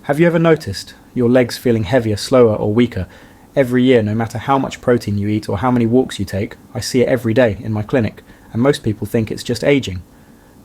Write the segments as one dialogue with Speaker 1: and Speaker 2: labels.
Speaker 1: Have you ever noticed your legs feeling heavier, slower, or weaker every year, no matter how much protein you eat or how many walks you take? I see it every day in my clinic, and most people think it's just aging.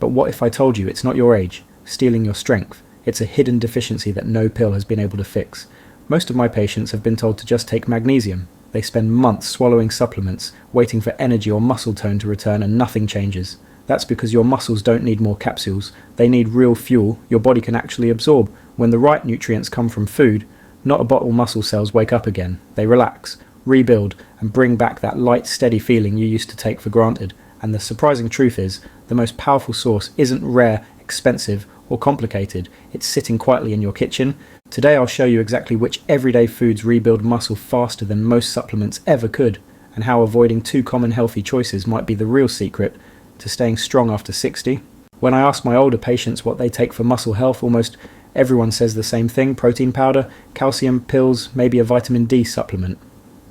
Speaker 1: But what if I told you it's not your age, stealing your strength? It's a hidden deficiency that no pill has been able to fix. Most of my patients have been told to just take magnesium. They spend months swallowing supplements, waiting for energy or muscle tone to return, and nothing changes. That's because your muscles don't need more capsules. They need real fuel your body can actually absorb. When the right nutrients come from food, not a bottle, muscle cells wake up again. They relax, rebuild, and bring back that light, steady feeling you used to take for granted. And the surprising truth is, the most powerful source isn't rare, expensive, or complicated. It's sitting quietly in your kitchen. Today I'll show you exactly which everyday foods rebuild muscle faster than most supplements ever could, and how avoiding two common healthy choices might be the real secret to staying strong after 60. When I ask my older patients what they take for muscle health, almost everyone says the same thing: protein powder, calcium, pills, maybe a vitamin D supplement.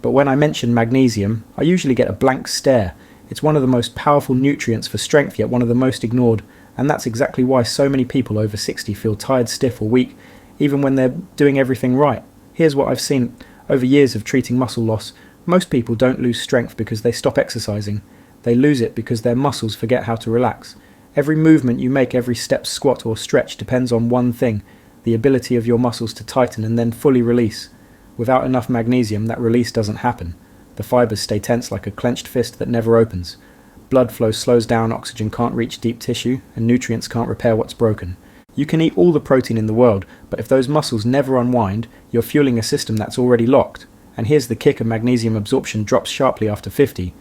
Speaker 1: But when I mention magnesium, I usually get a blank stare. It's one of the most powerful nutrients for strength, yet one of the most ignored, and that's exactly why so many people over 60 feel tired, stiff, or weak, even when they're doing everything right. Here's what I've seen over years of treating muscle loss. Most people don't lose strength because they stop exercising. They lose it because their muscles forget how to relax. Every movement you make, every step, squat, or stretch depends on one thing: the ability of your muscles to tighten and then fully release. Without enough magnesium, that release doesn't happen. The fibers stay tense like a clenched fist that never opens. Blood flow slows down, oxygen can't reach deep tissue, and nutrients can't repair what's broken. You can eat all the protein in the world, but if those muscles never unwind, you're fueling a system that's already locked. And here's the kicker: magnesium absorption drops sharply after 50.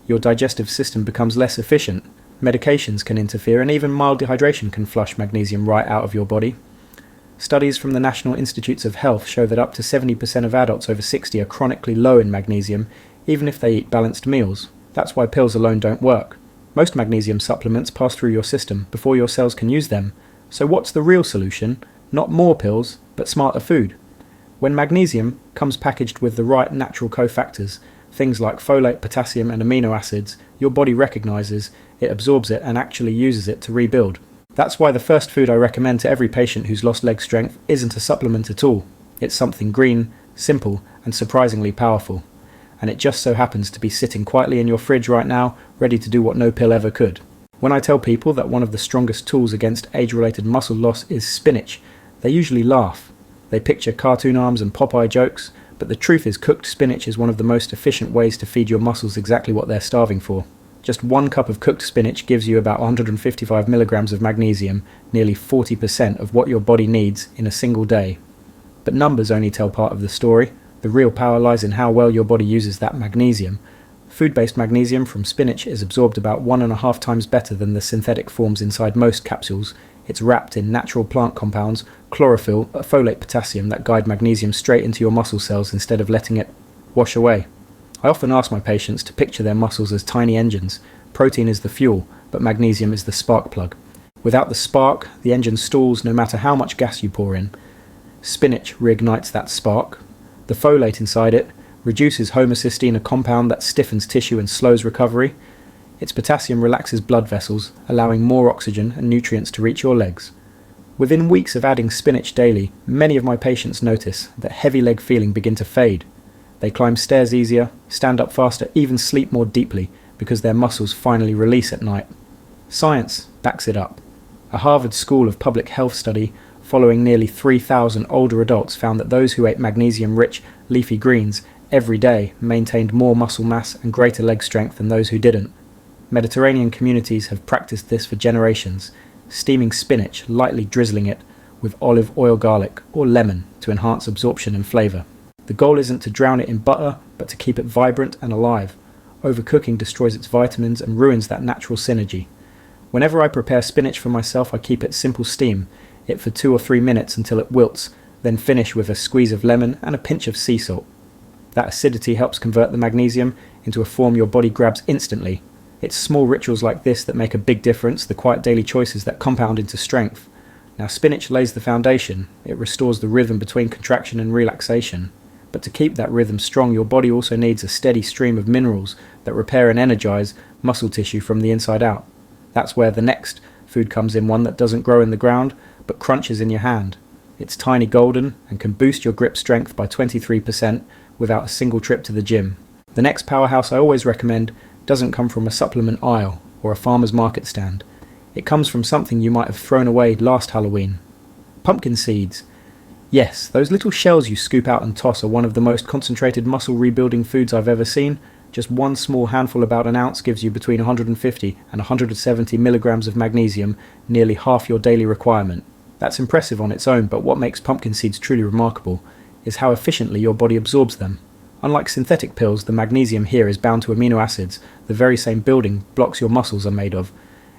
Speaker 1: Your digestive system becomes less efficient. Medications can interfere, and even mild dehydration can flush magnesium right out of your body. Studies from the National Institutes of Health show that up to 70% of adults over 60 are chronically low in magnesium, even if they eat balanced meals. That's why pills alone don't work. Most magnesium supplements pass through your system before your cells can use them. So what's the real solution? Not more pills, but smarter food. When magnesium comes packaged with the right natural cofactors, things like folate, potassium, and amino acids, your body recognizes it, absorbs it, and actually uses it to rebuild. That's why the first food I recommend to every patient who's lost leg strength isn't a supplement at all. It's something green, simple, and surprisingly powerful. And it just so happens to be sitting quietly in your fridge right now, ready to do what no pill ever could. When I tell people that one of the strongest tools against age-related muscle loss is spinach, they usually laugh. They picture cartoon arms and Popeye jokes, but the truth is cooked spinach is one of the most efficient ways to feed your muscles exactly what they're starving for. Just 1 cup of cooked spinach gives you about 155 milligrams of magnesium, nearly 40% of what your body needs in a single day. But numbers only tell part of the story. The real power lies in how well your body uses that magnesium. Food-based magnesium from spinach is absorbed about 1.5 times better than the synthetic forms inside most capsules. It's wrapped in natural plant compounds, chlorophyll, folate, potassium that guide magnesium straight into your muscle cells instead of letting it wash away. I often ask my patients to picture their muscles as tiny engines. Protein is the fuel, but magnesium is the spark plug. Without the spark, the engine stalls no matter how much gas you pour in. Spinach reignites that spark. The folate inside it reduces homocysteine, a compound that stiffens tissue and slows recovery. Its potassium relaxes blood vessels, allowing more oxygen and nutrients to reach your legs. Within weeks of adding spinach daily, many of my patients notice that heavy leg feeling begin to fade. They climb stairs easier, stand up faster, even sleep more deeply because their muscles finally release at night. Science backs it up. A Harvard School of Public Health study following nearly 3,000 older adults found that those who ate magnesium-rich leafy greens every day maintained more muscle mass and greater leg strength than those who didn't. Mediterranean communities have practiced this for generations, steaming spinach, lightly drizzling it with olive oil, garlic, or lemon to enhance absorption and flavour. The goal isn't to drown it in butter, but to keep it vibrant and alive. Overcooking destroys its vitamins and ruins that natural synergy. Whenever I prepare spinach for myself, I keep it simple steam it for 2 or 3 minutes until it wilts, then finish with a squeeze of lemon and a pinch of sea salt. That acidity helps convert the magnesium into a form your body grabs instantly. It's small rituals like this that make a big difference, the quiet daily choices that compound into strength. Now, spinach lays the foundation. It restores the rhythm between contraction and relaxation. But to keep that rhythm strong, your body also needs a steady stream of minerals that repair and energize muscle tissue from the inside out. That's where the next food comes in, one that doesn't grow in the ground, but crunches in your hand. It's tiny golden and can boost your grip strength by 23% without a single trip to the gym. The next powerhouse I always recommend doesn't come from a supplement aisle or a farmer's market stand. It comes from something you might have thrown away last Halloween. Pumpkin seeds. Yes, those little shells you scoop out and toss are one of the most concentrated muscle rebuilding foods I've ever seen. Just one small handful, about an ounce, gives you between 150 and 170 milligrams of magnesium, nearly half your daily requirement. That's impressive on its own, but what makes pumpkin seeds truly remarkable is how efficiently your body absorbs them. Unlike synthetic pills, the magnesium here is bound to amino acids, the very same building blocks your muscles are made of.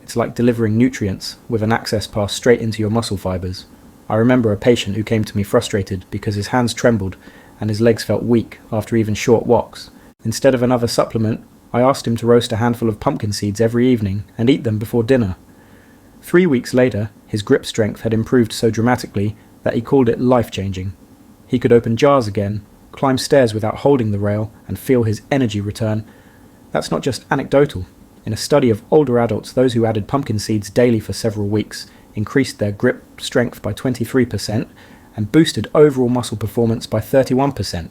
Speaker 1: It's like delivering nutrients with an access pass straight into your muscle fibers. I remember a patient who came to me frustrated because his hands trembled and his legs felt weak after even short walks. Instead of another supplement, I asked him to roast a handful of pumpkin seeds every evening and eat them before dinner. 3 weeks later, his grip strength had improved so dramatically that he called it life-changing. He could open jars again, climb stairs without holding the rail, and feel his energy return. That's not just anecdotal. In a study of older adults, those who added pumpkin seeds daily for several weeks increased their grip strength by 23% and boosted overall muscle performance by 31%.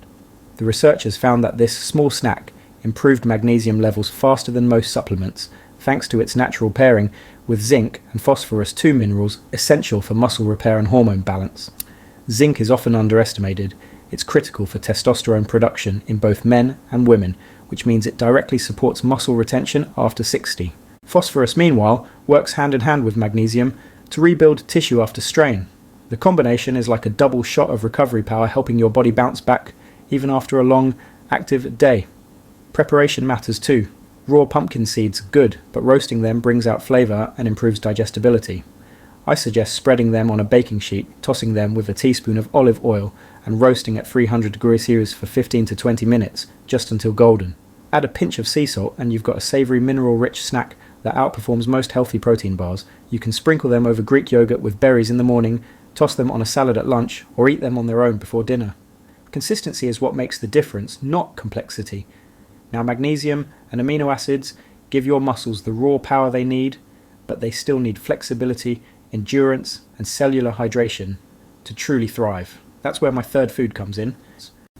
Speaker 1: The researchers found that this small snack improved magnesium levels faster than most supplements, thanks to its natural pairing with zinc and phosphorus, two minerals essential for muscle repair and hormone balance. Zinc is often underestimated. It's critical for testosterone production in both men and women, which means it directly supports muscle retention after 60. Phosphorus, meanwhile, works hand in hand with magnesium to rebuild tissue after strain. The combination is like a double shot of recovery power, helping your body bounce back even after a long, active day. Preparation matters too. Raw pumpkin seeds are good, but roasting them brings out flavour and improves digestibility. I suggest spreading them on a baking sheet, tossing them with a teaspoon of olive oil, and roasting at 300 degrees Celsius for 15 to 20 minutes, just until golden. Add a pinch of sea salt and you've got a savoury, mineral-rich snack that outperforms most healthy protein bars. You can sprinkle them over Greek yogurt with berries in the morning, toss them on a salad at lunch, or eat them on their own before dinner. Consistency is what makes the difference, not complexity. Now, magnesium and amino acids give your muscles the raw power they need, but they still need flexibility, endurance, and cellular hydration to truly thrive. That's where my third food comes in.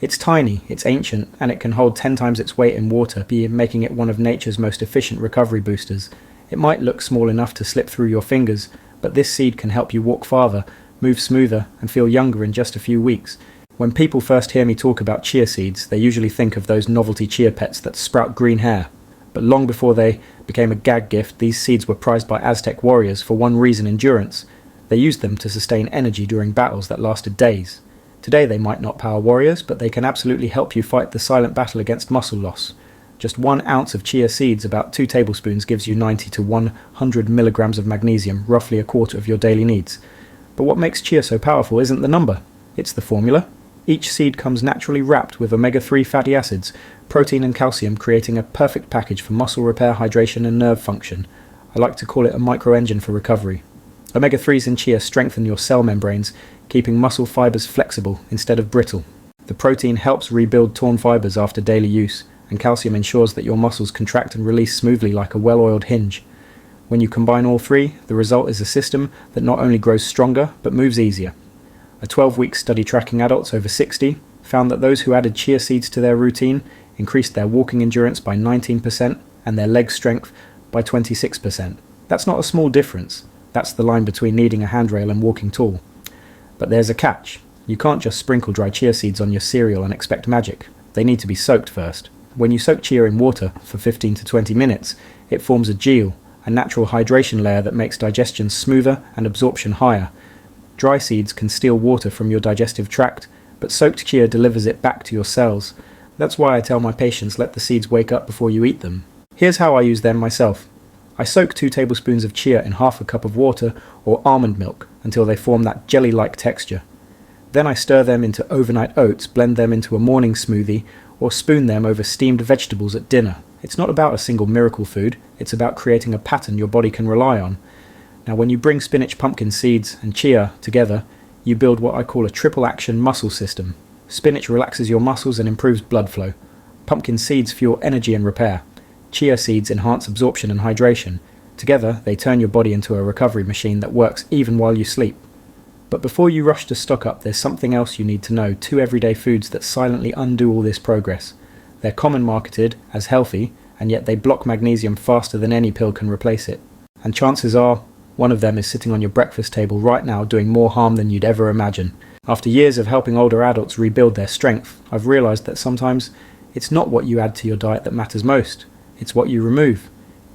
Speaker 1: It's tiny, it's ancient, and it can hold 10 times its weight in water, making it one of nature's most efficient recovery boosters. It might look small enough to slip through your fingers, but this seed can help you walk farther, move smoother, and feel younger in just a few weeks. When people first hear me talk about chia seeds, they usually think of those novelty chia pets that sprout green hair. But long before they became a gag gift, these seeds were prized by Aztec warriors for one reason: endurance. They used them to sustain energy during battles that lasted days. Today they might not power warriors, but they can absolutely help you fight the silent battle against muscle loss. Just 1 ounce of chia seeds, about 2 tablespoons, gives you 90 to 100 milligrams of magnesium, roughly a quarter of your daily needs. But what makes chia so powerful isn't the number, it's the formula. Each seed comes naturally wrapped with omega-3 fatty acids, protein and calcium, creating a perfect package for muscle repair, hydration and nerve function. I like to call it a micro-engine for recovery. Omega-3s in chia strengthen your cell membranes, keeping muscle fibers flexible instead of brittle. The protein helps rebuild torn fibers after daily use, and calcium ensures that your muscles contract and release smoothly like a well-oiled hinge. When you combine all three, the result is a system that not only grows stronger, but moves easier. A 12-week study tracking adults over 60 found that those who added chia seeds to their routine increased their walking endurance by 19% and their leg strength by 26%. That's not a small difference. That's the line between needing a handrail and walking tall. But there's a catch. You can't just sprinkle dry chia seeds on your cereal and expect magic. They need to be soaked first. When you soak chia in water for 15 to 20 minutes, it forms a gel, a natural hydration layer that makes digestion smoother and absorption higher. Dry seeds can steal water from your digestive tract, but soaked chia delivers it back to your cells. That's why I tell my patients, let the seeds wake up before you eat them. Here's how I use them myself. I soak 2 tablespoons of chia in half a cup of water or almond milk until they form that jelly-like texture. Then I stir them into overnight oats, blend them into a morning smoothie, or spoon them over steamed vegetables at dinner. It's not about a single miracle food, it's about creating a pattern your body can rely on. Now, when you bring spinach, pumpkin seeds, and chia together, you build what I call a triple action muscle system. Spinach relaxes your muscles and improves blood flow. Pumpkin seeds fuel energy and repair. Chia seeds enhance absorption and hydration. Together, they turn your body into a recovery machine that works even while you sleep. But before you rush to stock up, there's something else you need to know, 2 everyday foods that silently undo all this progress. They're common marketed as healthy, and yet they block magnesium faster than any pill can replace it. And chances are, one of them is sitting on your breakfast table right now doing more harm than you'd ever imagine. After years of helping older adults rebuild their strength, I've realised that sometimes it's not what you add to your diet that matters most, it's what you remove.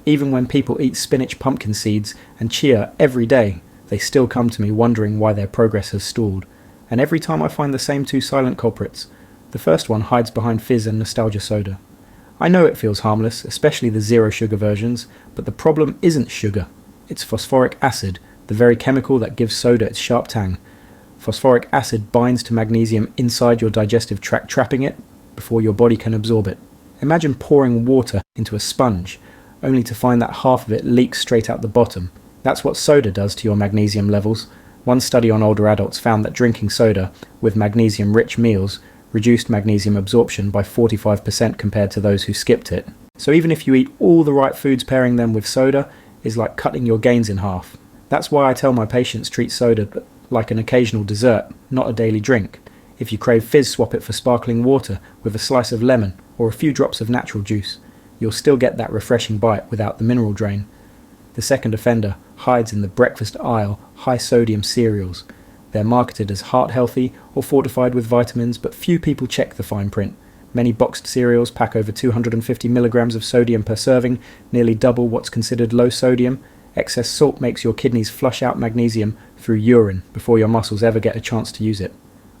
Speaker 1: Even when people eat spinach, pumpkin seeds and chia every day, they still come to me wondering why their progress has stalled. And every time I find the same 2 silent culprits. The first one hides behind fizz and nostalgia soda. I know it feels harmless, especially the zero sugar versions, but the problem isn't sugar. It's phosphoric acid, the very chemical that gives soda its sharp tang. Phosphoric acid binds to magnesium inside your digestive tract, trapping it before your body can absorb it. Imagine pouring water into a sponge, only to find that half of it leaks straight out the bottom. That's what soda does to your magnesium levels. One study on older adults found that drinking soda with magnesium-rich meals reduced magnesium absorption by 45% compared to those who skipped it. So even if you eat all the right foods, pairing them with soda is like cutting your gains in half. That's why I tell my patients treat soda like an occasional dessert, not a daily drink. If you crave fizz, swap it for sparkling water with a slice of lemon or a few drops of natural juice. You'll still get that refreshing bite without the mineral drain. The second offender hides in the breakfast aisle, high-sodium cereals. They're marketed as heart-healthy or fortified with vitamins, but few people check the fine print. Many boxed cereals pack over 250 milligrams of sodium per serving, nearly double what's considered low sodium. Excess salt makes your kidneys flush out magnesium through urine before your muscles ever get a chance to use it.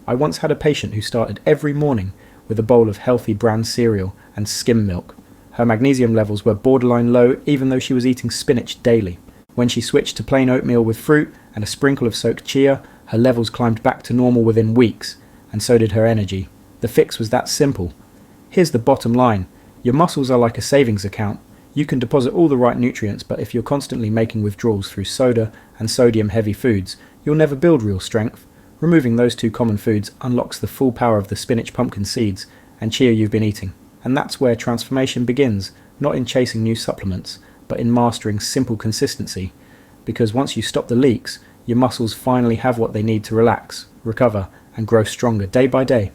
Speaker 1: I once had a patient who started every morning with a bowl of healthy bran cereal and skim milk. Her magnesium levels were borderline low even though she was eating spinach daily. When she switched to plain oatmeal with fruit and a sprinkle of soaked chia, her levels climbed back to normal within weeks, and so did her energy. The fix was that simple. Here's the bottom line. Your muscles are like a savings account. You can deposit all the right nutrients, but if you're constantly making withdrawals through soda and sodium-heavy foods, you'll never build real strength. Removing those 2 common foods unlocks the full power of the spinach, pumpkin seeds and chia you've been eating. And that's where transformation begins, not in chasing new supplements, but in mastering simple consistency. Because once you stop the leaks, your muscles finally have what they need to relax, recover, and grow stronger day by day.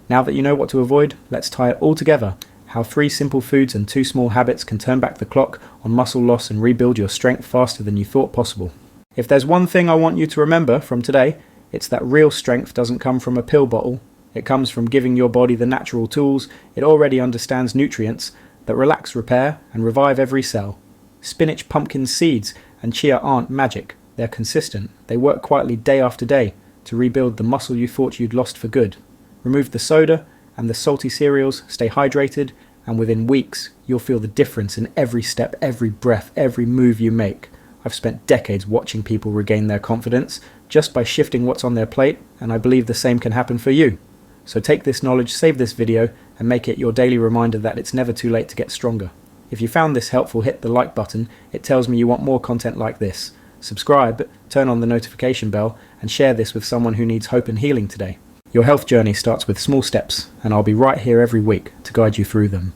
Speaker 1: Now that you know what to avoid, let's tie it all together. How 3 simple foods and 2 small habits can turn back the clock on muscle loss and rebuild your strength faster than you thought possible. If there's one thing I want you to remember from today, it's that real strength doesn't come from a pill bottle. It comes from giving your body the natural tools it already understands, nutrients that relax, repair, and revive every cell. Spinach, pumpkin seeds, and chia aren't magic. They're consistent. They work quietly day after day to rebuild the muscle you thought you'd lost for good. Remove the soda and the salty cereals, stay hydrated, and within weeks, you'll feel the difference in every step, every breath, every move you make. I've spent decades watching people regain their confidence just by shifting what's on their plate, and I believe the same can happen for you. So take this knowledge, save this video, and make it your daily reminder that it's never too late to get stronger. If you found this helpful, hit the like button. It tells me you want more content like this. Subscribe, turn on the notification bell, and share this with someone who needs hope and healing today. Your health journey starts with small steps, and I'll be right here every week to guide you through them.